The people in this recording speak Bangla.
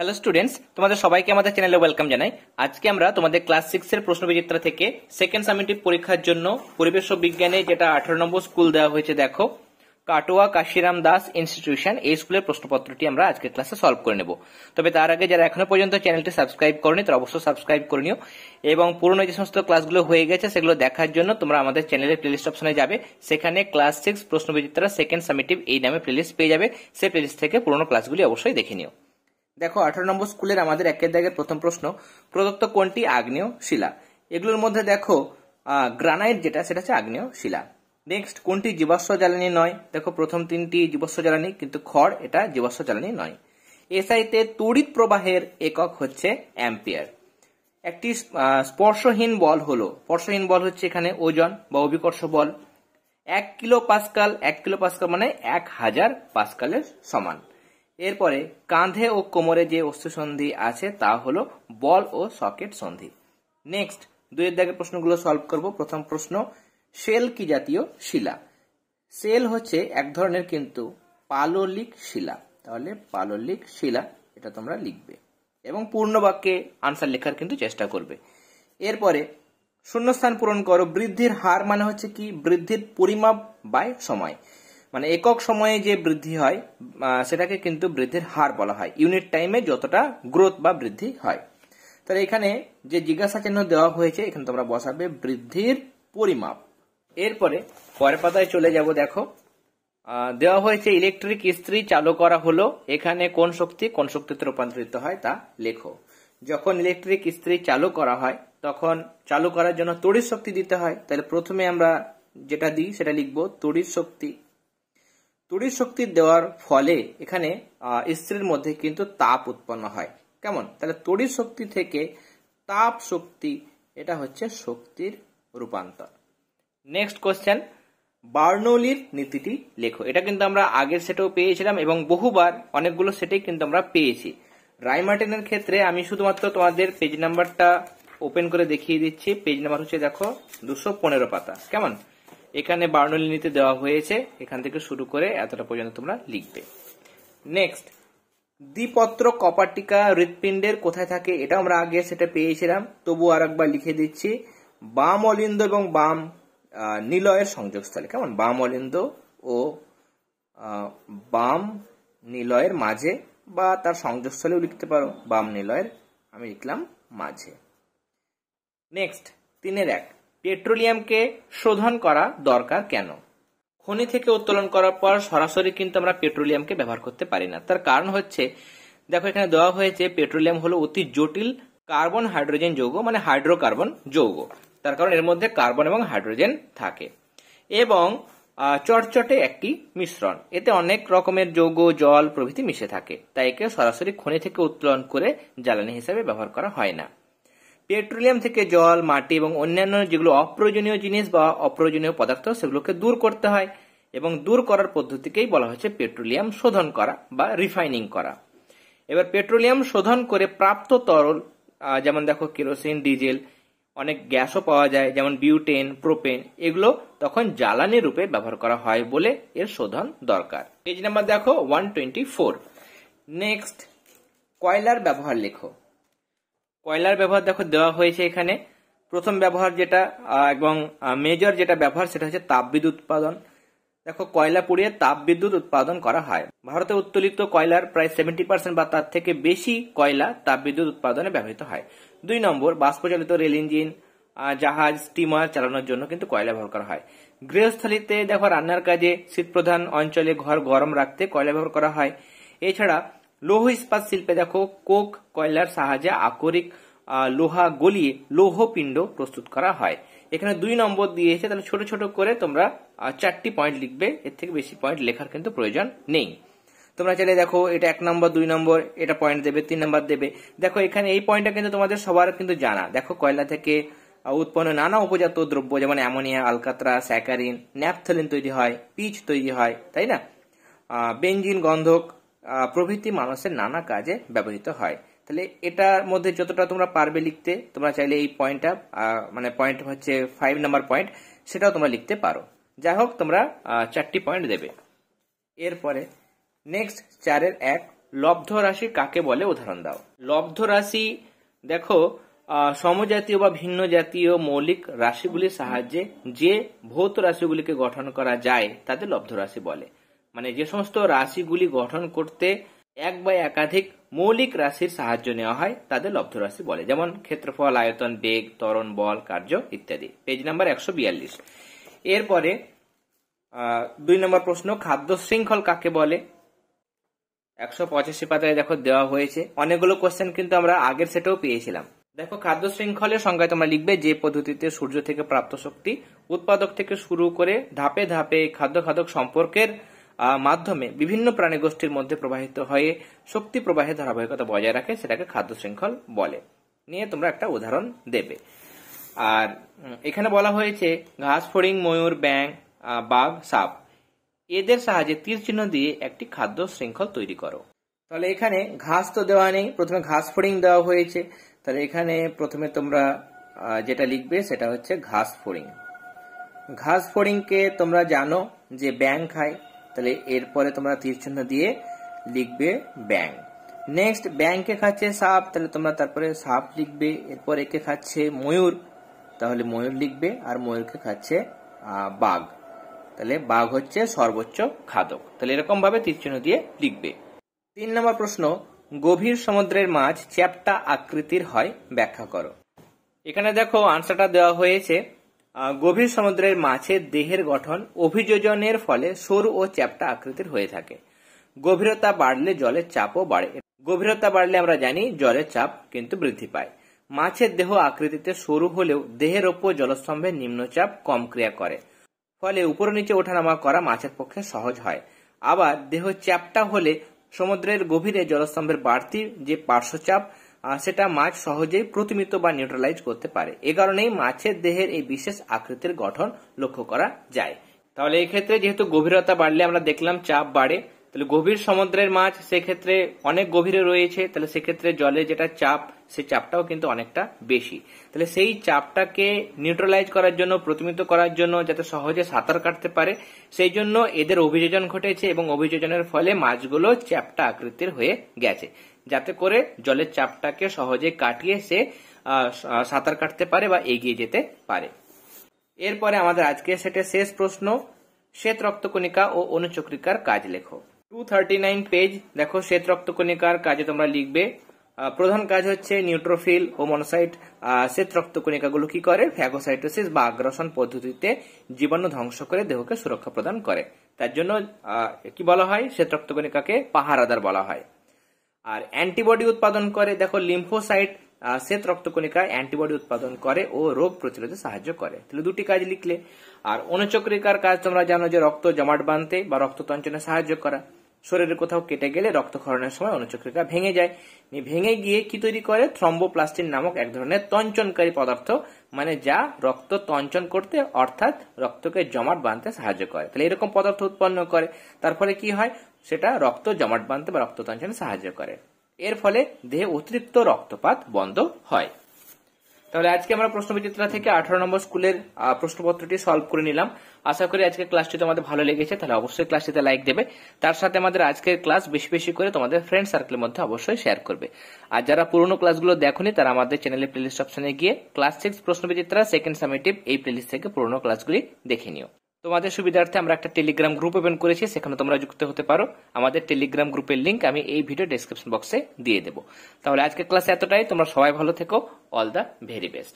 হ্যালো স্টুডেন্টস, তোমাদের সবাইকে আমাদের চ্যানেলে ওয়েলকাম জানাই। আজকে আমরা তোমাদের ক্লাস 6 এর প্রশ্নবিচিত্রা থেকে সেকেন্ড সামেটিভ পরীক্ষার জন্য পরিবেশ ও বিজ্ঞানে যেটা 18 নম্বর স্কুল দেওয়া হয়েছে, দেখো কাটোয়া কাশিরাম দাস ইনস্টিটিউশন, এই স্কুলের প্রশ্নপত্রটি আমরা আজকে ক্লাসে সলভ করে নেব। তবে তার আগে যারা এখনো পর্যন্ত চ্যানেলটি সাবস্ক্রাইব করনি তারা অবশ্যই সাবস্ক্রাইব করে নিও, এবং পুরনো যে সমস্ত ক্লাসগুলো হয়ে গেছে সেগুলো দেখার জন্য তোমরা আমাদের চ্যানেলের প্লেলিস্ট অপশনে যাবে, সেখানে ক্লাস 6 প্রশ্নবিচিত্রা সেকেন্ড সামেটিভ এই নামে প্লেলিস্ট পেয়ে যাবে। সেই প্লেলিস্ট থেকে পুরনো ক্লাসগুলি অবশ্যই দেখে নিও। দেখো 18 নম্বর স্কুলের আমাদের একের দাগের প্রথম প্রশ্ন, প্রদত্ত কোনটি আগ্নেয় শিলা? এগুলোর মধ্যে দেখো গ্রানাইট যেটা সেটা হচ্ছে আগ্নেয় শিলা। নেক্সট, কোনটি জীবাশ্ম জ্বালানি নয়? দেখো প্রথম তিনটি জীবাশ্ম জ্বালানি, কিন্তু খড় এটা জীবাশ্ম জ্বালানি নয়। এসআইতে তড়িৎ প্রবাহের একক হচ্ছে অ্যাম্পিয়ার। একটি স্পর্শহীন বল হলো, স্পর্শহীন বল হচ্ছে এখানে ওজন বা অভিকর্ষ বল। 1 কিলো পাস্কাল মানে 1000 পাস্কালের সমান। এরপরে কাঁধে ও কোমরে যে অস্থিসন্ধি আছে তা হলো বল ও সকেট সন্ধি। নেক্সট, দুইয়ের দাগের প্রশ্নগুলো সলভ করব। প্রথম প্রশ্ন, শেল কি জাতীয় শিলা? শেল হচ্ছে এক ধরনের কিন্তু পাললিক শিলা, তাহলে পাললিক শিলা এটা তোমরা লিখবে এবং পূর্ণ বাক্যে আনসার লেখার কিন্তু চেষ্টা করবে। এরপরে শূন্যস্থান পূরণ করো। বৃদ্ধির হার মানে হচ্ছে কি? বৃদ্ধির পরিমাপ বাই সময়, মানে একক সময়ে যে বৃদ্ধি হয় সেটাকে কিন্তু বৃদ্ধির হার বলা হয়। ইউনিট টাইমে যতটা গ্রোথ বা বৃদ্ধি হয়। তাহলে এখানে যে জিজ্ঞাসা চিহ্ন দেওয়া হয়েছে এখানে তোমরা বসাবে বৃদ্ধির পরিমাপ। এরপরে পরের পাতায় চলে যাব। দেখো দেওয়া হয়েছে ইলেকট্রিক ইস্ত্রি চালু করা হলো, এখানে কোন শক্তিতে রূপান্তরিত হয় তা লেখো। যখন ইলেকট্রিক ইস্ত্রি চালু করা হয় তখন চালু করার জন্য তড়িৎ শক্তি দিতে হয়, তাহলে প্রথমে আমরা যেটা দিই সেটা লিখবো তড়িৎ শক্তি। তড়িৎ শক্তি দেওয়ার ফলে এখানে ইস্ত্রির মধ্যে কিন্তু তাপ উৎপন্ন হয়। কেমন? তাহলে তড়িৎ শক্তি থেকে তাপ শক্তি, এটা হচ্ছে শক্তির রূপান্তর। নেক্সট কোশ্চেন, বার্নৌলির নীতিটি লেখো। এটা কিন্তু আমরা আগের সেটেও পেয়েছিলাম এবং বহুবার অনেকগুলো সেটেই কিন্তু আমরা পেয়েছি। রাইমার্টিনের ক্ষেত্রে আমি শুধুমাত্র তোমাদের পেজ নাম্বারটা ওপেন করে দেখিয়ে দিচ্ছি। পেজ নাম্বার হচ্ছে দেখো 215 পাতা। কেমন? এখানে বার্নৌলি নীতি দেওয়া হয়েছে, এখান থেকে শুরু করে এতটা পর্যন্ত তোমরা লিখবে। নেক্সট, দ্বিপত্র কপাটিকা হৃৎপিণ্ডের কোথায় থাকে? এটা আমরা আগে সেটা পেয়েছিলাম, তবু আর একবার লিখে দিচ্ছি। বাম অলিন্দ এবং বাম নিলয়ের সংযোগস্থলে। কেমন? বাম অলিন্দ ও বাম নিলয়ের মাঝে, বা তার সংযোগস্থলেও লিখতে পারো। বাম নিলয়ের আমি লিখলাম মাঝে। নেক্সট, 3-1, পেট্রোলিয়ামকে শোধন করা দরকার কেন? খনি থেকে উত্তোলন করার পর সরাসরি কিন্তু আমরা পেট্রোলিয়ামকে ব্যবহার করতে পারি না। তার কারণ হচ্ছে, দেখো এখানে দেওয়া হয়েছে পেট্রোলিয়াম হলো অতি জটিল কার্বন হাইড্রোজেন যৌগ, মানে হাইড্রোকার্বন যৌগ। তার কারণ এর মধ্যে কার্বন এবং হাইড্রোজেন থাকে এবং চটচটে একটি মিশ্রণ, এতে অনেক রকমের যৌগ, জল প্রভৃতি মিশে থাকে, তাই একে সরাসরি খনি থেকে উত্তোলন করে জ্বালানি হিসেবে ব্যবহার করা হয় না। পেট্রোলিয়াম থেকে জল, মাটি এবং অন্যান্য যেগুলো অপ্রয়োজনীয় জিনিস বা অপ্রয়োজনীয় পদার্থ সেগুলোকে দূর করতে হয়, এবং দূর করার পদ্ধতিকেই বলা হচ্ছে পেট্রোলিয়াম শোধন করা বা রিফাইনিং করা। এবার পেট্রোলিয়াম শোধন করে প্রাপ্ত তরল, যেমন দেখো কেরোসিন, ডিজেল, অনেক গ্যাসও পাওয়া যায় যেমন বিউটেন, প্রোপেন, এগুলো তখন জ্বালানি রূপে ব্যবহার করা হয় বলে এর শোধন দরকার। পেজ নাম্বার দেখো 124। নেক্সট, কয়লার ব্যবহার লেখো। কয়লার ব্যবহার দেখো দেওয়া হয়েছে এখানে। প্রথম ব্যবহার যেটা এবং মেজর যেটা ব্যবহার সেটা হচ্ছে তাপবিদ্যুৎ উৎপাদন। দেখো কয়লা পুড়িয়ে তাপবিদ্যুৎ উৎপাদন করা হয়। ভারতে উত্তোলিত কয়লার প্রায় 70% বা তার থেকে বেশি কয়লা তাপবিদ্যুৎ উৎপাদনে ব্যবহৃত হয়। 2 নম্বর, বাষ্পচালিত রেল ইঞ্জিন, জাহাজ, স্টিমার চালানোর জন্য কিন্তু কয়লা ব্যবহার করা হয়। গৃহস্থলীতে দেখো রান্নার কাজে, শীতপ্রধান অঞ্চলে ঘর গরম রাখতে কয়লা ব্যবহার করা হয়। এছাড়া লৌহ ইস্পাত শিল্পে দেখো কোক কয়লার সাহায্যে আকরিক লোহা গলিয়ে লৌহ পিণ্ড প্রস্তুত করা হয়। এখানে 2 নম্বর দিয়েছে, তাহলে ছোট ছোট করে তোমরা 4টি পয়েন্ট লিখবে, এর থেকে বেশি পয়েন্ট লেখার কিন্তু প্রয়োজন নেই। তোমরা চাইলে দেখো এটা 1 নম্বর, 2 নম্বর এটা পয়েন্ট দেবে, 3 নম্বর দেবে। দেখো এখানে এই পয়েন্টটা কিন্তু তোমাদের সবার কিন্তু জানা। দেখো কয়লা থেকে উৎপন্ন নানা উপজাত দ্রব্য যেমন অ্যামোনিয়া, আলকাতরা, স্যাকারিন, ন্যাপথলিন তৈরি হয়, পিচ তৈরি হয়, তাই না? বেঞ্জিন, গন্ধক প্রভৃতি মানুষের নানা কাজে ব্যবহৃত হয়। তাহলে এটার মধ্যে যতটা তোমরা পারবে লিখতে, তোমরা চাইলে এই পয়েন্টটা মানে পয়েন্ট হচ্ছে 5 নাম্বার পয়েন্ট, সেটাও তোমরা লিখতে পারো। যাই হোক তোমরা 4টি পয়েন্ট দেবে। এরপরে নেক্সট 4-1, লব্ধ রাশি কাকে বলে উদাহরণ দাও। লব্ধ রাশি দেখো সমজাতীয় বা ভিন্ন জাতীয় মৌলিক রাশিগুলির সাহায্যে যে ভৌত রাশিগুলিকে গঠন করা যায় তাদের লব্ধ রাশি বলে। মানে যে সমস্ত রাশিগুলি গঠন করতে এক বা একাধিক মৌলিক রাশির সাহায্য নেওয়া হয় তাদের লব্ধ রাশি বলে, যেমন ক্ষেত্রফল, আয়তন, বেগ, ত্বরণ, বল, কার্য ইত্যাদি। Page number 142। এরপরে 2 নম্বর প্রশ্ন, খাদ্য শৃঙ্খল কাকে বলে। 185 পাতায় দেখো দেওয়া হয়েছে। অনেকগুলো কোশ্চেন কিন্তু আমরা আগের সেটেও পেয়েছিলাম। দেখো খাদ্য শৃঙ্খলের সংজ্ঞায় তোমরা লিখবে যে পদ্ধতিতে সূর্য থেকে প্রাপ্ত শক্তি উৎপাদক থেকে শুরু করে ধাপে ধাপে খাদ্য খাদক সম্পর্কের মাধ্যমে বিভিন্ন প্রাণী গোষ্ঠীর মধ্যে প্রবাহিত হয়ে শক্তি প্রবাহের ধারাবাহিকতা বজায় রাখে, সেটাকে খাদ্য শৃঙ্খল বলে। নিয়ে তোমরা একটা উদাহরণ দেবে। আর এখানে বলা হয়েছে ঘাস ফড়িং, ময়ূর, ব্যাঙ, বাঘ, সাপ এদের সাহায্যে তীর চিহ্ন দিয়ে একটি খাদ্য শৃঙ্খল তৈরি করো। তাহলে এখানে ঘাস তো দেওয়া নেই, প্রথমে ঘাস ফড়িং দেওয়া হয়েছে। তাহলে এখানে প্রথমে তোমরা যেটা লিখবে সেটা হচ্ছে ঘাস ফড়িং। ঘাস ফড়িংকে তোমরা জানো যে ব্যাঙ খায়, তাহলে এরপরে তোমরা তীর চিহ্ন দিয়ে লিখবে ব্যাঙ। নেক্সট ব্যাঙকে খাচ্ছে সাপ, তাহলে তোমরা তারপরে সাপ লিখবে। এরপর একে খাচ্ছে ময়ূর, তাহলে ময়ূর লিখবে। আর ময়ূরকে খাচ্ছে বাঘ, তাহলে বাঘ হচ্ছে সর্বোচ্চ খাদক। তাহলে এরকম ভাবে তীর চিহ্ন দিয়ে লিখবে। 3 নম্বর প্রশ্ন, গভীর সমুদ্রের মাছ চ্যাপ্টা আকৃতির হয়, ব্যাখ্যা করো। এখানে দেখো আনসারটা দেওয়া হয়েছে গভীর সমুদ্রের মাছের দেহের গঠন অভিযোজনের ফলে সরু ও চ্যাপ্টা আকৃতির হয়ে থাকে। গভীরতা বাড়লে জলের চাপও বাড়ে। গভীরতা বাড়লে আমরা জানি জলের চাপ কিন্তু বৃদ্ধি পায়। মাছের দেহ আকৃতিতে সরু হলেও দেহের ওপর জলস্তম্ভের নিম্নচাপ কম ক্রিয়া করে, ফলে উপর নিচে ওঠানামা করা মাছের পক্ষে সহজ হয়। আবার দেহ চ্যাপ্টা হলে সমুদ্রের গভীরে জলস্তম্ভের বাড়তি যে পার্শ্বচাপ সেটা মাছ সহজেই প্রতিমিত বা নিউট্রালাইজ করতে পারে। এ কারণেই মাছের দেহের এই বিশেষ আকৃতির গঠন লক্ষ্য করা যায়। তাহলে এই ক্ষেত্রে যেহেতু গভীরতা বাড়লে আমরা দেখলাম চাপ বাড়ে, তাহলে গভীর সমুদ্রের মাছ সেক্ষেত্রে অনেক গভীরে রয়েছে, তাহলে সেক্ষেত্রে জলে যেটা চাপ সেই চাপটাও কিন্তু অনেকটা বেশি। তাহলে সেই চাপটাকে নিউট্রালাইজ করার জন্য, প্রতিমিত করার জন্য, যাতে সহজে সাঁতার কাটতে পারে, সেই জন্য এদের অভিযোজন ঘটেছে এবং অভিযোজনের ফলে মাছগুলো চ্যাপ্টা আকৃতির হয়ে গেছে, যাতে করে জলের চাপটাকে সহজে কাটিয়ে সে সাঁতার কাটতে পারে বা এগিয়ে যেতে পারে। এরপরে আমাদের আজকে সেটা শেষ প্রশ্ন, শ্বেত রক্তকণিকা ও অনুচক্রিকার কাজ লেখো। 239 পেজ। দেখো শ্বেত রক্তকণিকার কাজে তোমরা লিখবে প্রধান কাজ হচ্ছে নিউট্রোফিল ও মনোসাইট শ্বেত রক্তকণিকাগুলো কি করে, ফ্যাগোসাইটোসিস বা আগ্রাসন পদ্ধতিতে জীবাণু ধ্বংস করে দেহকে সুরক্ষা প্রদান করে। তার জন্য কি বলা হয়, শ্বেত রক্তকণিকাকে পাহারাদার বলা হয়। আর অ্যান্টিবডি উৎপাদন করে, দেখো লিম্ফোসাইট শ্বেত রক্তকণিকা অ্যান্টিবডি উৎপাদন করে ও রোগ প্রতিরোধে সাহায্য করে। তাহলে দুটি কাজ লিখলে। আর অনুচক্রিকার কাজ তোমরা জানো যে রক্ত জমাট বাঁধতে বা রক্ত তঞ্চনে সাহায্য করা। শরীরে কোথাও কেটে গেলে রক্তক্ষরণের সময় অনুচক্রিকা ভেঙে যায়, ভেঙে গিয়ে কি তৈরি করে, থ্রম্বোপ্লাস্টিন নামক এক ধরনের তঞ্চনকারী পদার্থ, মানে যা রক্ত তঞ্চন করতে অর্থাৎ রক্তকে জমাট বাঁধতে সাহায্য করে। তাহলে এরকম পদার্থ উৎপন্ন করে, তার ফলে কি হয়, সেটা রক্ত জমাট বাঁধতে বা রক্ত তঞ্চনে সাহায্য করে। এর ফলে দেহে অতিরিক্ত রক্তপাত বন্ধ হয়। তাহলে আজকে আমরা প্রশ্নবিচিত্রা থেকে 18 নম্বর স্কুলের প্রশ্নপত্রটি সলভ করে নিলাম। আশা করি আজকের ক্লাসটি তোমাদের ভালো লেগেছে, তাহলে অবশ্যই ক্লাসটিতে লাইক দেবে। তার সাথে আমাদের আজকের ক্লাস বেশি বেশি করে তোমাদের ফ্রেন্ড সার্কেলের মধ্যে অবশ্যই শেয়ার করবে। আর যারা পুরোনো ক্লাসগুলো দেখোনি তারা আমাদের চ্যানেলের প্লেলিস্ট অপশনে গিয়ে ক্লাস 6 প্রশ্নবিচিত্রা সেকেন্ড সামেটিভ এই প্লেলিস্ট থেকে পুরোনো ক্লাসগুলি দেখে নিও। তোমাদের সুবিধার্থে আমরা একটা টেলিগ্রাম গ্রুপ ওপেন করেছি, সেখানে তোমরা যুক্ত হতে পারো। আমাদের টেলিগ্রাম গ্রুপের লিংক আমি এই ভিডিও ডেসক্রিপশন বক্সে দিয়ে দেবো। তাহলে আজকের ক্লাসে এতটাই। তোমরা সবাই ভালো থেকো। All the very best.